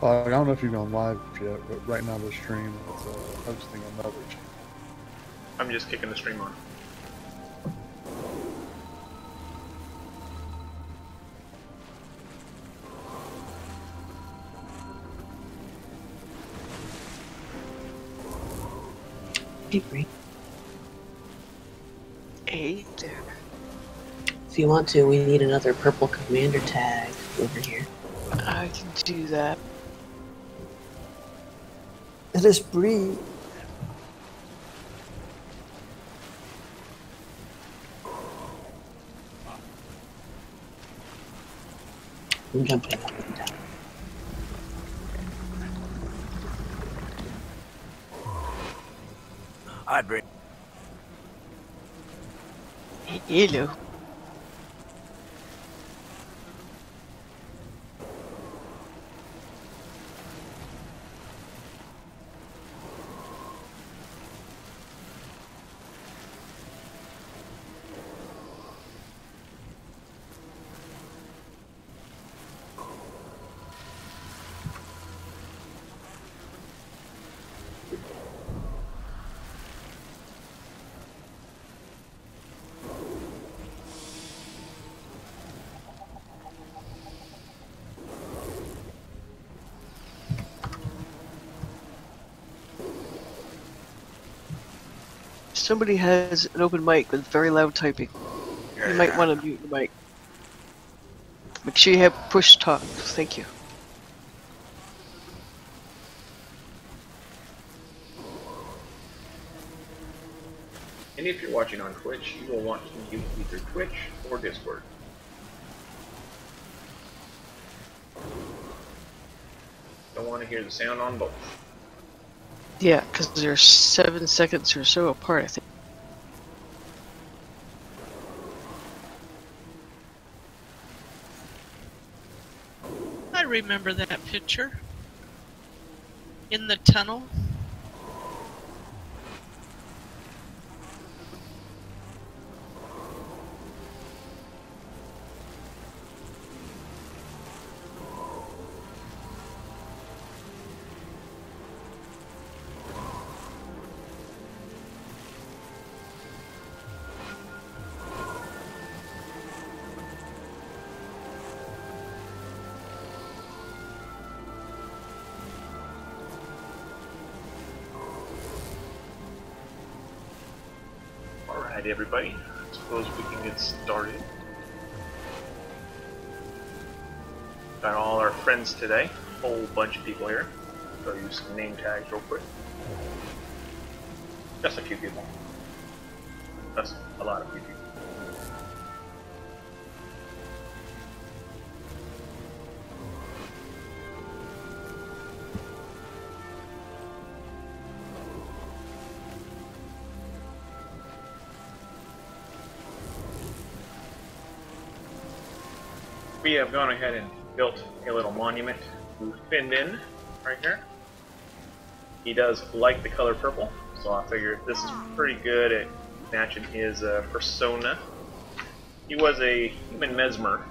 I don't know if you've gone live yet, but right now the stream is hosting another channel. I'm just kicking the stream on. Hey, Bree. Hey there. If you want to, we need another purple commander tag over here. I can do that. It is Bree. I'm jumping up and down. Hi, Bree. Hello. Somebody has an open mic with very loud typing. You might want to mute the mic. Make sure you have push talk. Thank you. And if you're watching on Twitch, you will want to use either Twitch or Discord. Don't want to hear the sound on both. Yeah, because they're 7 seconds or so apart, I think. I remember that picture. In the tunnel. Alright, everybody. I suppose we can get started. Got all our friends today. Whole bunch of people here. Show you some name tags real quick. Just a few people. That's a lot of few people. We have gone ahead and built a little monument to Findan right here. He does like the color purple, so I figured this is pretty good at matching his persona. He was a human mesmer.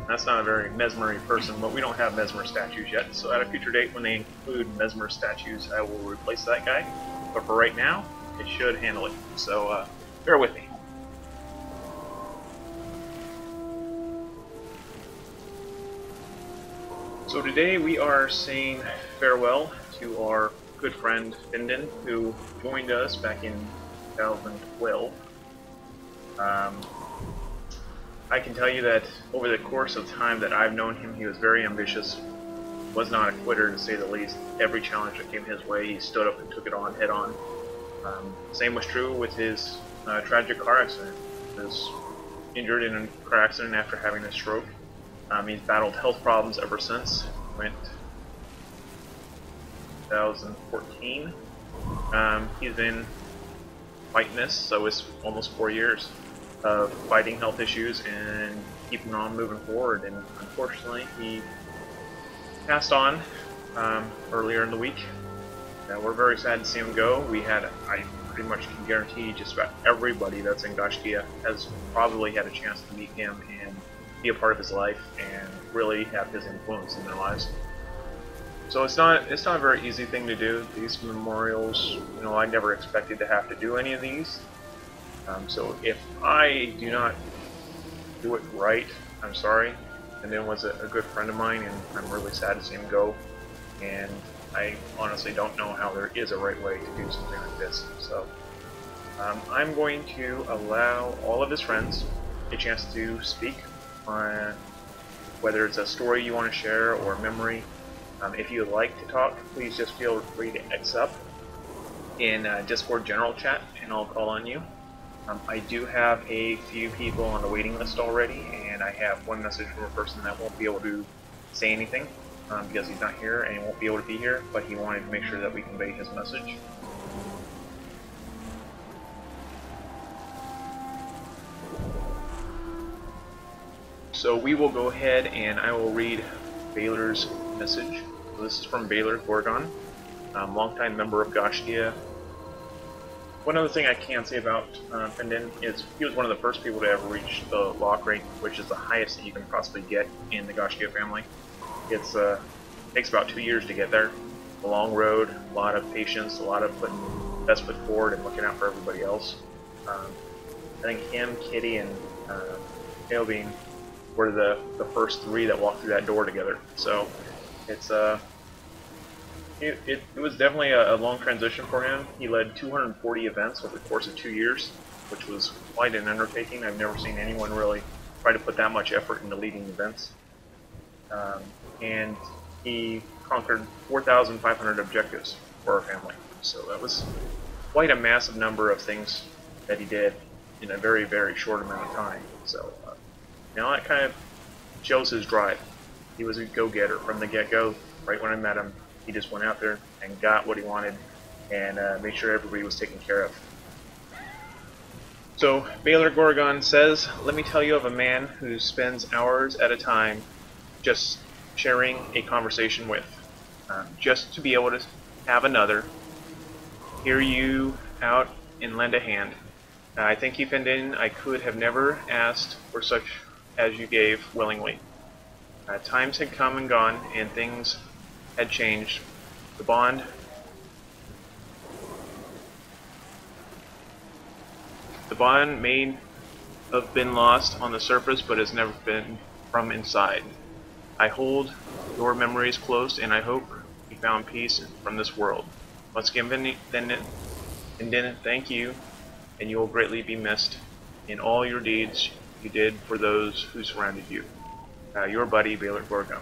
That's not a very mesmery person, but we don't have mesmer statues yet, so at a future date when they include mesmer statues, I will replace that guy. But for right now, it should handle it, so bear with me. So today we are saying farewell to our good friend Findan, who joined us back in 2012. I can tell you that over the course of time that I've known him, he was very ambitious, was not a quitter to say the least. Every challenge that came his way, he stood up and took it on head on. Same was true with his tragic car accident. He was injured in a car accident after having a stroke. He's battled health problems ever since. Went 2014. He's been fighting this, so it's almost 4 years of fighting health issues and keeping on moving forward. And unfortunately, he passed on earlier in the week. We're very sad to see him go. I pretty much can guarantee just about everybody that's in Gaiscioch has probably had a chance to meet him and be a part of his life and really have his influence in their lives. So it's not a very easy thing to do. These memorials, you know, I never expected to have to do any of these. So if I do not do it right, I'm sorry. Findan was a good friend of mine, and I'm really sad to see him go. And I honestly don't know how there is a right way to do something like this. So I'm going to allow all of his friends a chance to speak on whether it's a story you want to share or a memory. If you would like to talk, please just feel free to X up in Discord general chat, and I'll call on you. I do have a few people on the waiting list already, and I have one message from a person that won't be able to say anything because he's not here and he won't be able to be here, but he wanted to make sure that we convey his message. So we will go ahead and I will read Baylor's message. So this is from Baylor Gorgon, longtime member of Gaiscioch. One other thing I can say about Findan is he was one of the first people to ever reach the lock rank, which is the highest that you can possibly get in the Gaiscioch family. It's takes about 2 years to get there. A long road, a lot of patience, a lot of putting best foot forward and looking out for everybody else. I think him, Kitty, and Tailbean were the first 3 that walked through that door together. So it's it was definitely a long transition for him. He led 240 events over the course of 2 years, which was quite an undertaking. I've never seen anyone really try to put that much effort into leading events. And he conquered 4,500 objectives for our family. So that was quite a massive number of things that he did in a very, very short amount of time. So you know, that kind of shows his drive. He was a go-getter from the get-go. Right when I met him, he just went out there and got what he wanted and made sure everybody was taken care of. So Baylor Gorgon says, "Let me tell you of a man who spends hours at a time just sharing a conversation with, just to be able to have another, hear you out and lend a hand. I thank you, Findan. I could have never asked for such as you gave willingly. Times had come and gone, and things had changed. The bond may have been lost on the surface, but has never been from inside. I hold your memories close, and I hope you found peace from this world. Once again, Findan, thank you, and you will greatly be missed in all your deeds you did for those who surrounded you. Your buddy, Baylor Gorgon."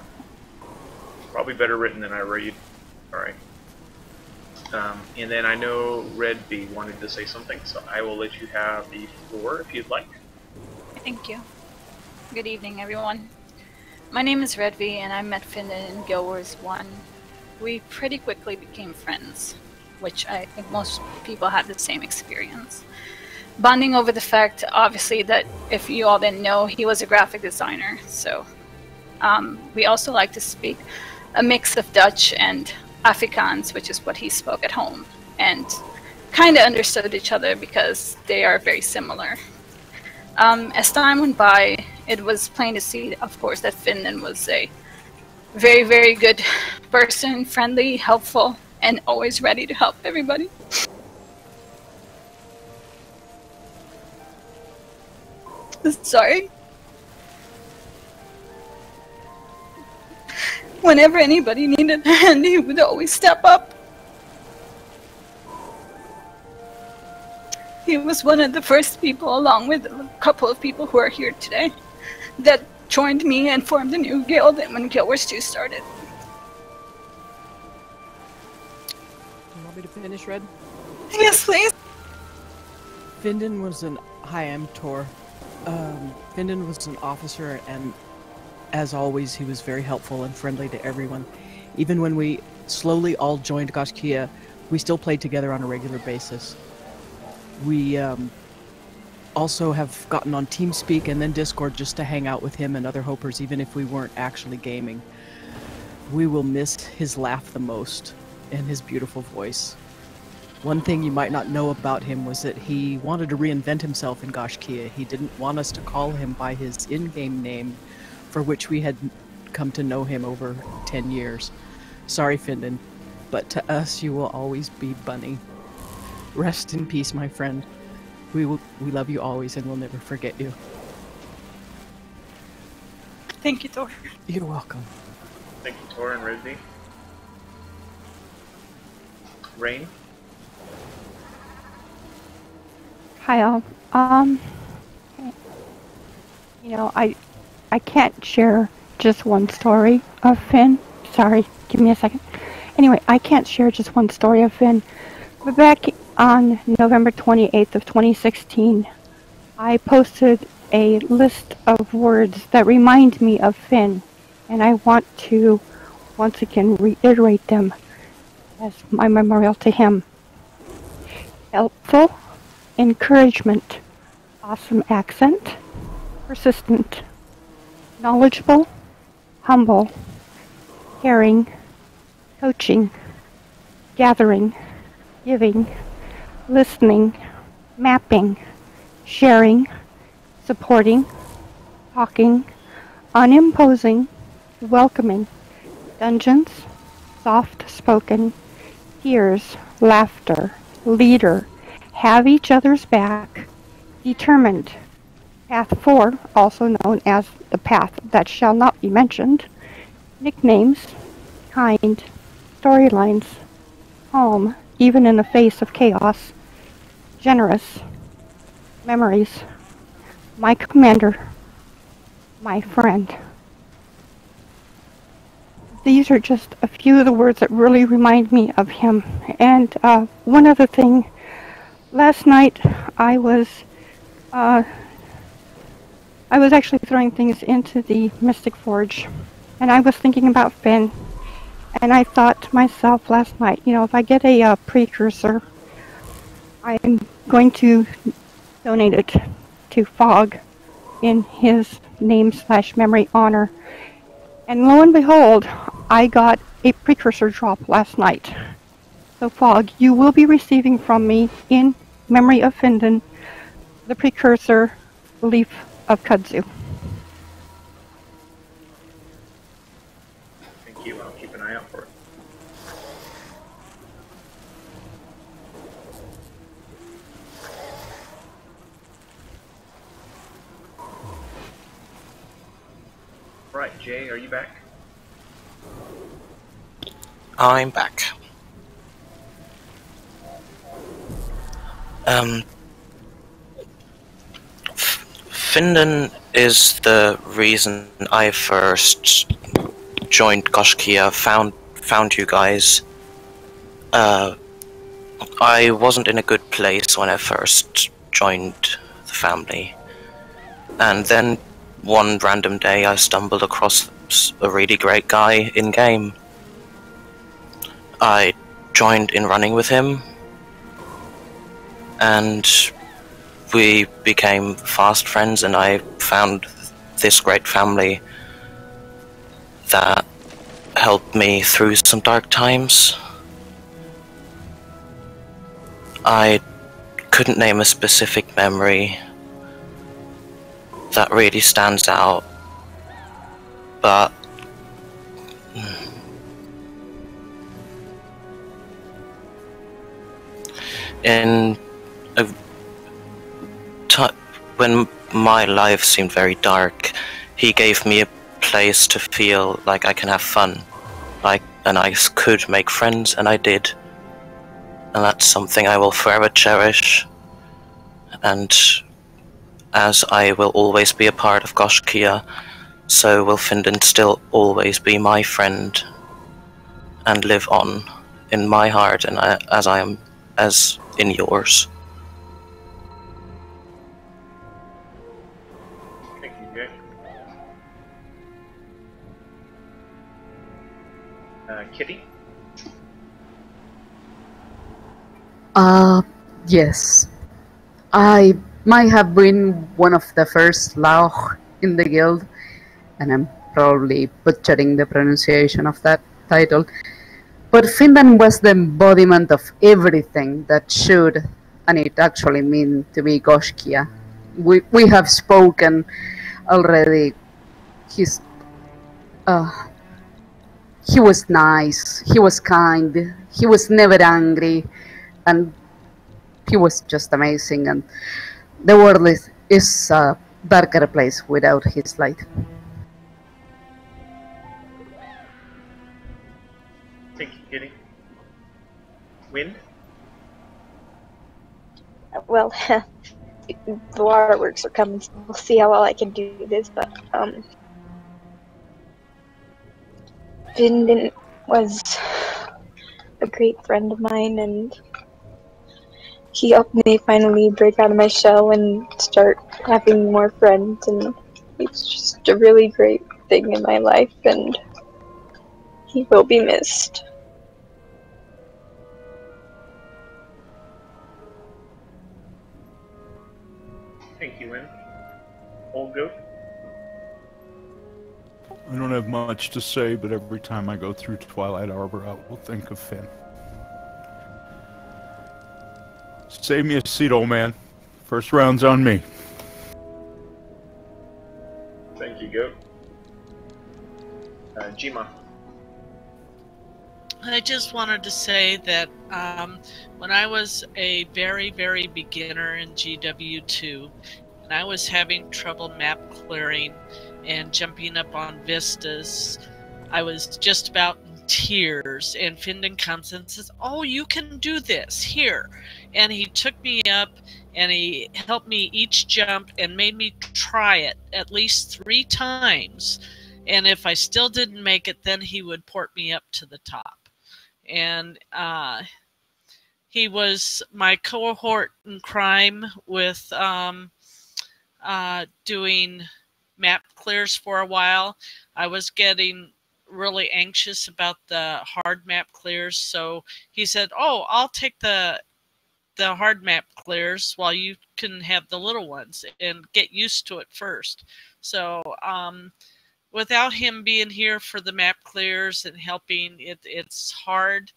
Probably better written than I read. Alright. And then I know Red B wanted to say something, so I will let you have the floor if you'd like. Thank you. Good evening, everyone. My name is Red V, and I met Findan in Guild Wars 1. We pretty quickly became friends, which I think most people had the same experience. Bonding over the fact, obviously, that if you all didn't know, he was a graphic designer, so we also like to speak a mix of Dutch and Afrikaans, which is what he spoke at home, and kind of understood each other because they are very similar. As time went by, it was plain to see, of course, that Findan was a very, very good person, friendly, helpful, and always ready to help everybody. Sorry. Whenever anybody needed a hand, he would always step up. He was one of the first people, along with a couple of people who are here today, that joined me and formed a new guild when Guild Wars 2 started. Do you want me to finish, Red? Yes, please. Findan was an Tor. Findan was an officer, and as always, he was very helpful and friendly to everyone. Even when we slowly all joined Gaiscioch, we still played together on a regular basis. We also have gotten on TeamSpeak and then Discord just to hang out with him and other Hopers, even if we weren't actually gaming. We will miss his laugh the most and his beautiful voice. One thing you might not know about him was that he wanted to reinvent himself in Gaiscioch. He didn't want us to call him by his in-game name, for which we had come to know him over 10 years. Sorry, Findan, but to us you will always be Bunny. Rest in peace, my friend. We love you always and we'll never forget you. Thank you, Thor. You're welcome. Thank you, Tor and Rizzy. Rain? Hi all. You know, I can't share just one story of Finn. Sorry, give me a second. Anyway, I can't share just one story of Finn. But back on November 28th of 2016, I posted a list of words that remind me of Finn, and I want to once again reiterate them as my memorial to him. Helpful, encouragement, awesome accent, persistent, knowledgeable, humble, caring, coaching, gathering, giving, listening, mapping, sharing, supporting, talking, unimposing, welcoming, dungeons, soft-spoken, tears, laughter, leader, have each other's back, determined, path 4, also known as the path that shall not be mentioned, nicknames, kind, storylines, calm, even in the face of chaos, generous, memories, my commander, my friend. These are just a few of the words that really remind me of him. And one other thing, last night I was actually throwing things into the Mystic Forge, and I was thinking about Finn, and I thought to myself last night, you know, if I get a precursor, I'm going to donate it to Fog in his name/memory honor. And lo and behold, I got a precursor drop last night. So Fog, you will be receiving from me, in memory of Findan, the precursor Leaf of Kudzu. Thank you. I'll keep an eye out for it. Right, Jay, are you back? I'm back. Findan is the reason I first joined Gaiscioch, found you guys. I wasn't in a good place when I first joined the family. And then one random day I stumbled across a really great guy in-game. I joined in running with him, and we became fast friends, and I found this great family that helped me through some dark times. I couldn't name a specific memory that really stands out, but in a when my life seemed very dark, he gave me a place to feel like I can have fun, and I could make friends, and I did. And that's something I will forever cherish, and as I will always be a part of Gaiscioch, so will Findan still always be my friend and live on in my heart, and as I am as in yours. Thank you, Jay. Kitty? Yes. I might have been one of the first Lauch in the guild, and I'm probably butchering the pronunciation of that title. But Findan was the embodiment of everything that should, and it actually mean to be Gaiscioch. We have spoken already. he was nice, he was kind, he was never angry, and he was just amazing. And the world is a darker place without his light. Thank you, Kitty. Wind? Well, the waterworks are coming, so we'll see how well I can do this, but, Findan was a great friend of mine, and he helped me finally break out of my shell and start having more friends, and it's just a really great thing in my life, and he will be missed. Thank you, Wind. Old Goat? I don't have much to say, but every time I go through Twilight Arbor, I will think of Finn. Save me a seat, old man. First round's on me. Thank you, Goat. Jima. I just wanted to say that when I was a very, very beginner in GW2, and I was having trouble map clearing and jumping up on vistas, I was just about in tears, and Findan comes and says, "Oh, you can do this, here." And he took me up and he helped me each jump and made me try it at least 3 times. And if I still didn't make it, then he would port me up to the top. And he was my cohort in crime with doing map clears for a while. I was getting really anxious about the hard map clears, so he said, "Oh, I'll take the hard map clears while you can have the little ones and get used to it first." So without him being here for the map clears and helping, it's hard,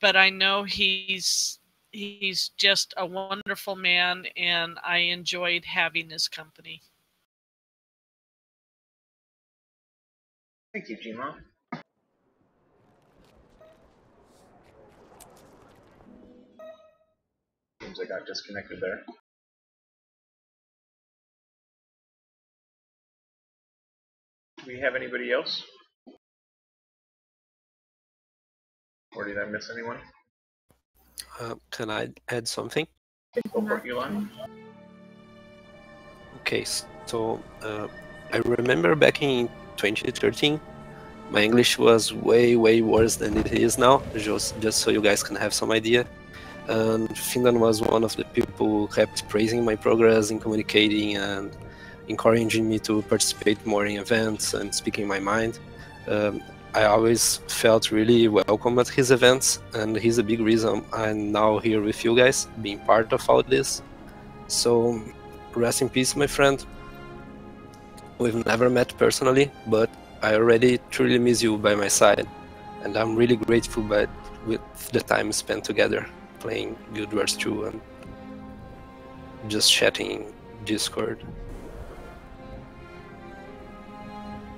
but I know he's just a wonderful man, and I enjoyed having his company. Thank you, Jima. Seems I got disconnected there. Do we have anybody else? Or did I miss anyone? Can I add something? Go for it, Elon. Okay, so I remember back in 2013, my English was way worse than it is now, just so you guys can have some idea. And Findan was one of the people who kept praising my progress in communicating and encouraging me to participate more in events and speaking my mind. I always felt really welcome at his events, and he's a big reason I'm now here with you guys, being part of all this. So rest in peace, my friend. We've never met personally, but I already truly miss you by my side, and I'm really grateful with the time spent together, playing Guild Wars 2 and just chatting in Discord.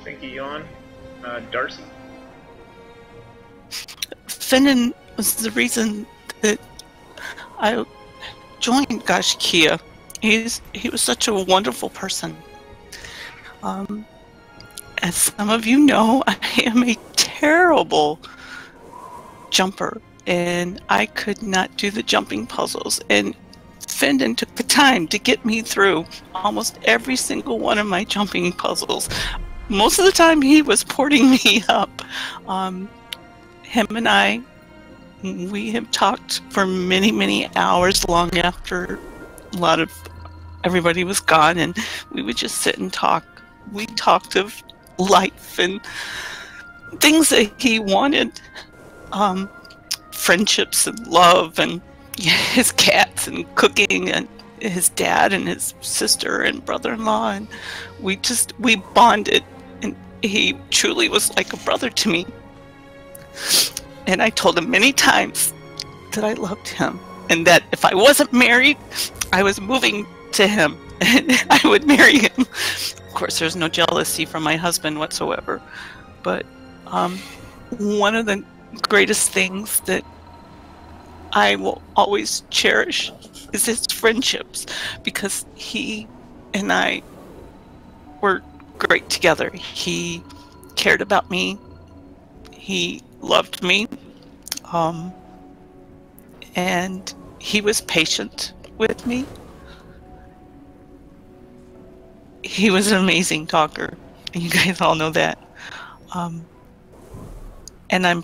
Thank you, Yon. Darcy? Findan was the reason that I joined Gaiscioch. He was such a wonderful person. As some of you know, I am a terrible jumper, and I could not do the jumping puzzles. And Findan took the time to get me through almost every single one of my jumping puzzles. Most of the time, he was porting me up. Him and I, we have talked for many hours long after everybody was gone, and we would just sit and talk. We talked of life and things that he wanted, friendships and love and his cats and cooking and his dad and his sister and brother-in-law, and we bonded, and he truly was like a brother to me. And I told him many times that I loved him, and that if I wasn't married, I was moving to him and I would marry him. Of course, there's no jealousy from my husband whatsoever, but one of the greatest things that I will always cherish is his friendships, because he and I were great together. He cared about me. He loved me. And he was patient with me. He was an amazing talker. You guys all know that. And I'm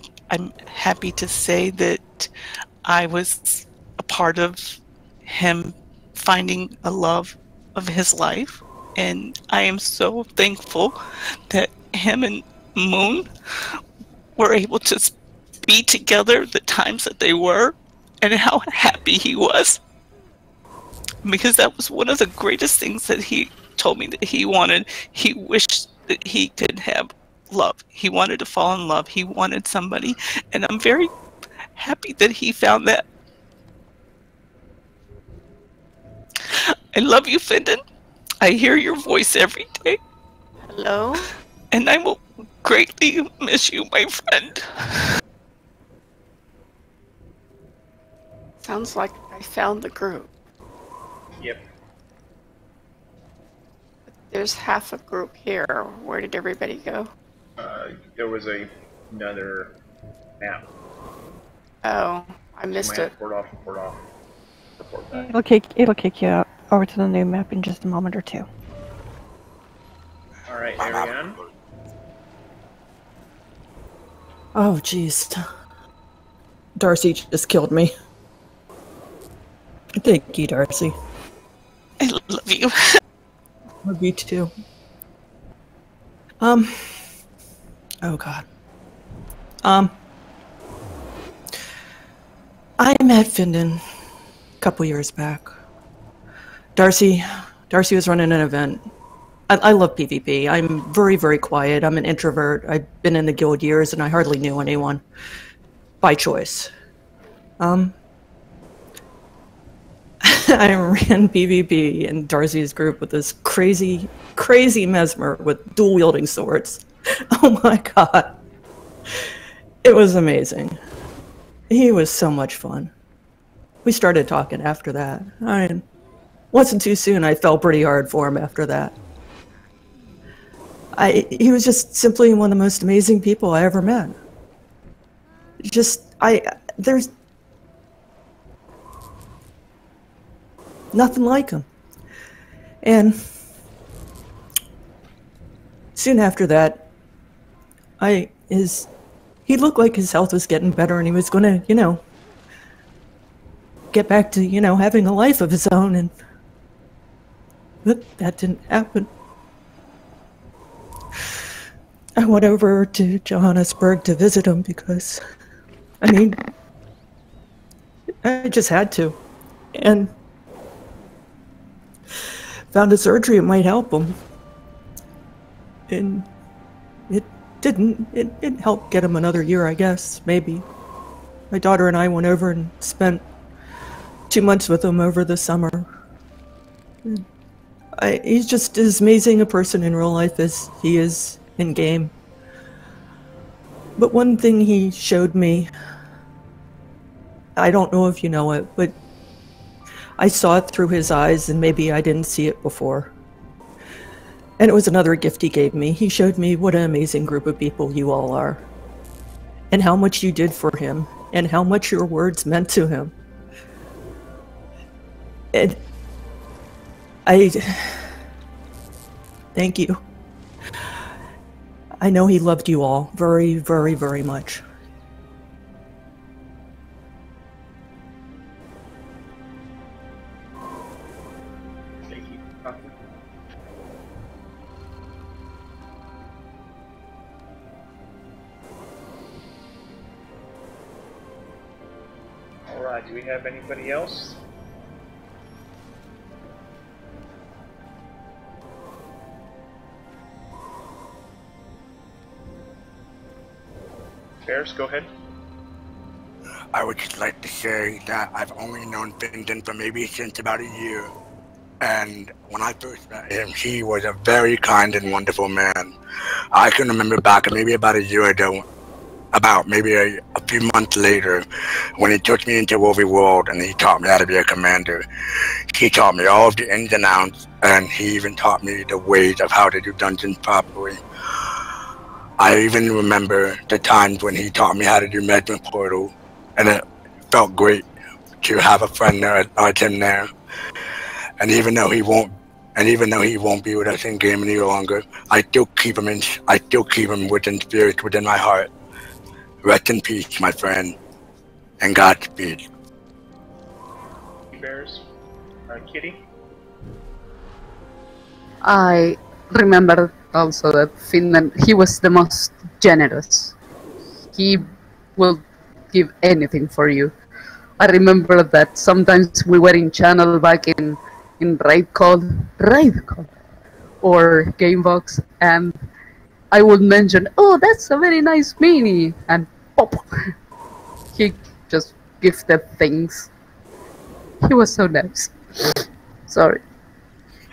happy to say that I was a part of him finding a love of his life. And I am so thankful that him and Moon were able to be together the times that they were, and how happy he was. Because that was one of the greatest things that he told me that he wanted. He wished that he could have love. He wanted to fall in love. He wanted somebody. And I'm very happy that he found that. I love you, Findan. I hear your voice every day. Hello? And I will greatly miss you, my friend. Sounds like I found the group. Yep. There's half a group here. Where did everybody go? There was another map. Oh, I missed it. Report off. Report back. It'll kick you out over to the new map in just a moment or two. All right, Ariane. Oh, jeez. Darcy just killed me. Thank you, Darcy. I love you. Love you too. Oh God. I met Findan a couple years back. Darcy was running an event. I love PvP. I'm very, very quiet. I'm an introvert. I've been in the guild years and I hardly knew anyone. By choice. I ran PvP in Darcy's group with this crazy mesmer with dual wielding swords. Oh my God. It was amazing. He was so much fun. We started talking after that. I mean, wasn't too soon. I fell pretty hard for him after that. He was just simply one of the most amazing people I ever met. There's nothing like him. And soon after that, he looked like his health was getting better and he was gonna, get back to, having a life of his own, but that didn't happen. I went over to Johannesburg to visit him because, I just had to. And found a surgery that might help him. And it didn't. It helped get him another year, I guess, maybe. My daughter and I went over and spent 2 months with him over the summer. He's just as amazing a person in real life as he is in game. But one thing he showed me, I don't know if you know it, but I saw it through his eyes and maybe I didn't see it before. And it was another gift he gave me. He showed me what an amazing group of people you all are. And how much you did for him. And how much your words meant to him. And thank you. I know he loved you all very, very, very much. Thank you. All right. Do we have anybody else? Bears, go ahead. I would just like to say that I've only known Findan for maybe since about a year. And when I first met him, he was a very kind and wonderful man. I can remember back maybe about a year ago about maybe a few months later, when he took me into Wolvie World and he taught me how to be a commander. He taught me all of the ins and outs, and he even taught me the ways of how to do dungeons properly. I even remember the times when he taught me how to do Medicine Portal, and it felt great to have a friend there like him there. And even though he won't be with us in game any longer, I still keep him within spirit, within my heart. Rest in peace, my friend, and Godspeed. Bears, Kitty. I remember also that Findan, he was the most generous. He will give anything for you. I remember that sometimes we were in channel back in Raid Call or Gamebox, and I would mention, oh, that's a very nice mini, and pop, he just gives them things. He was so nice. Sorry.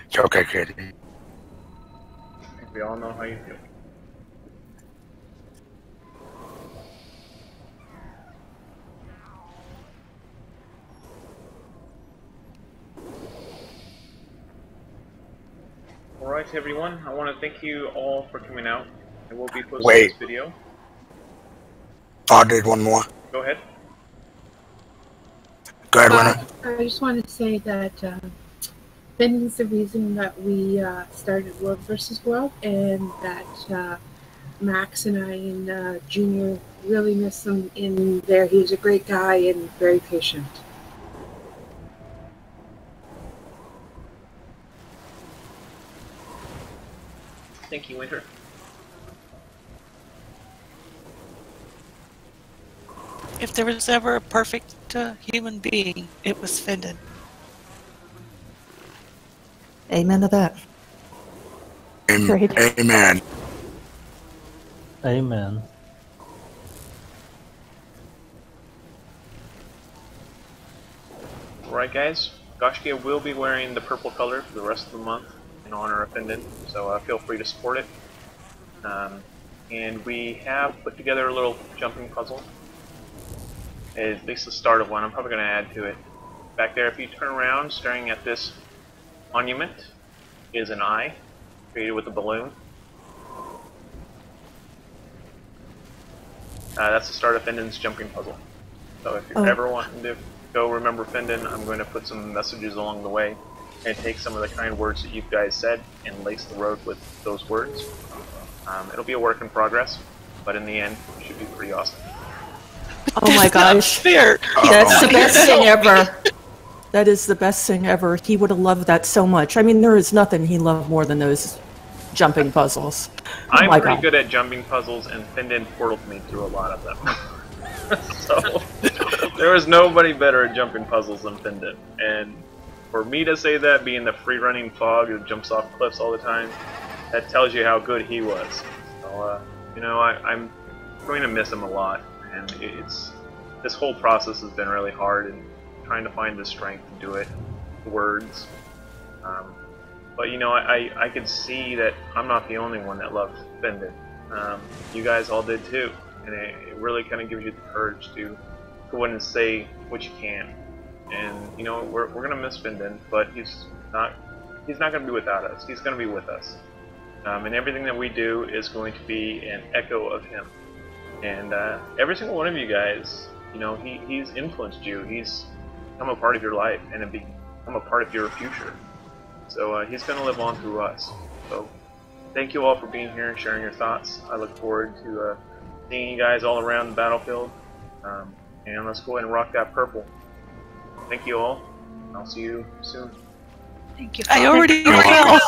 It's okay, Kitty. I think we all know how you feel. Alright everyone, I want to thank you all for coming out. I will be posting this video. I did one more. Go ahead. Go ahead, Winner. I just want to say that Findan's the reason that we started World vs. World, and that Max and I and Junior really miss him in there. He was a great guy and very patient. Thank you, Winter. If there was ever a perfect human being, it was Findan. Amen to that. Amen. Amen. Alright guys, Gaiscioch will be wearing the purple color for the rest of the month in honor of Findan, so feel free to support it. And we have put together a little jumping puzzle. At least the start of one. I'm probably going to add to it. Back there, if you turn around, staring at this monument is an eye created with a balloon. That's the start of Findan's jumping puzzle. So if you're ever wanting to go remember Findan, I'm going to put some messages along the way and take some of the kind words that you guys said and lace the road with those words. It'll be a work in progress, but in the end, it should be pretty awesome. Oh my gosh. Fair. That's the best thing ever. That is the best thing ever. He would have loved that so much. I mean, there is nothing he loved more than those jumping puzzles. I'm pretty good at jumping puzzles, and Findan portaled me through a lot of them. So, there was nobody better at jumping puzzles than Findan. And for me to say that, being the free-running fog who jumps off cliffs all the time, that tells you how good he was. So, you know, I'm going to miss him a lot. And this whole process has been really hard, and trying to find the strength to do it, the words. But you know, I could see that I'm not the only one that loved Findan. You guys all did too, and it really kind of gives you the courage to go in and say what you can. And you know, we're gonna miss Findan, but he's not gonna be without us. He's gonna be with us, and everything that we do is going to be an echo of him. And every single one of you guys, you know, he's influenced you. He's become a part of your life and become a part of your future. So he's going to live on through us. So thank you all for being here and sharing your thoughts. I look forward to seeing you guys all around the battlefield. And let's go ahead and rock that purple. Thank you all. I'll see you soon. Thank you. I already will.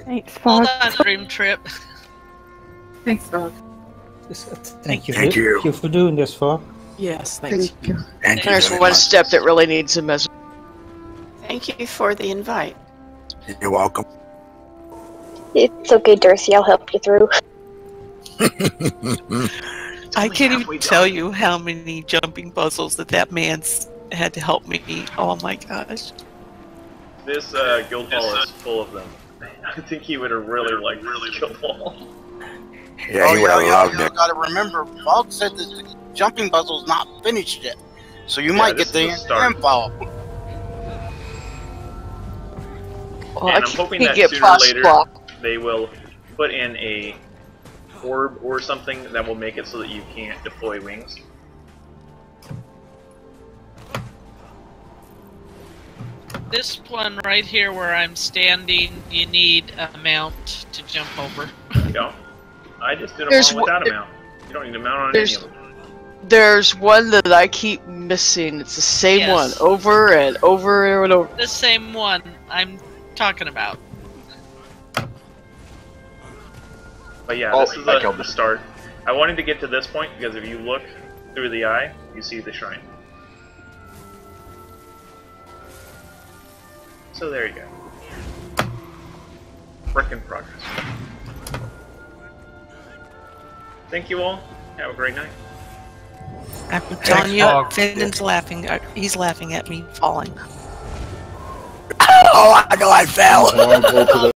Thanks, Hold Fog. on, Dream Trip. Thanks, Fog. Thank you for doing this, Fog. Yes, thank you. There's one step that really needs a message. Thank you for the invite. You're welcome. It's okay, Darcy. I'll help you through. I can't even tell you how many jumping puzzles that man's had to help me. Oh my gosh. This guild hall is full of them. I think he would have really liked this guild hall. Yeah, he would have loved you it. gotta remember, Falk said that the jumping puzzle's not finished yet. So you might get the info. And I'm hoping that sooner or later they will put in a orb or something that will make it so that you can't deploy wings. This one right here where I'm standing, you need a mount to jump over. You don't. I just did them all without a mount. You don't need a mount on any of them. There's one that I keep missing. It's the same one over and over and over. The same one I'm talking about. But yeah, this is the start. I wanted to get to this point because if you look through the eye, you see the shrine. So there you go. Work in progress. Thank you all. Have a great night. I'm telling you, Findan's laughing. He's laughing at me falling. Oh, I know I fell.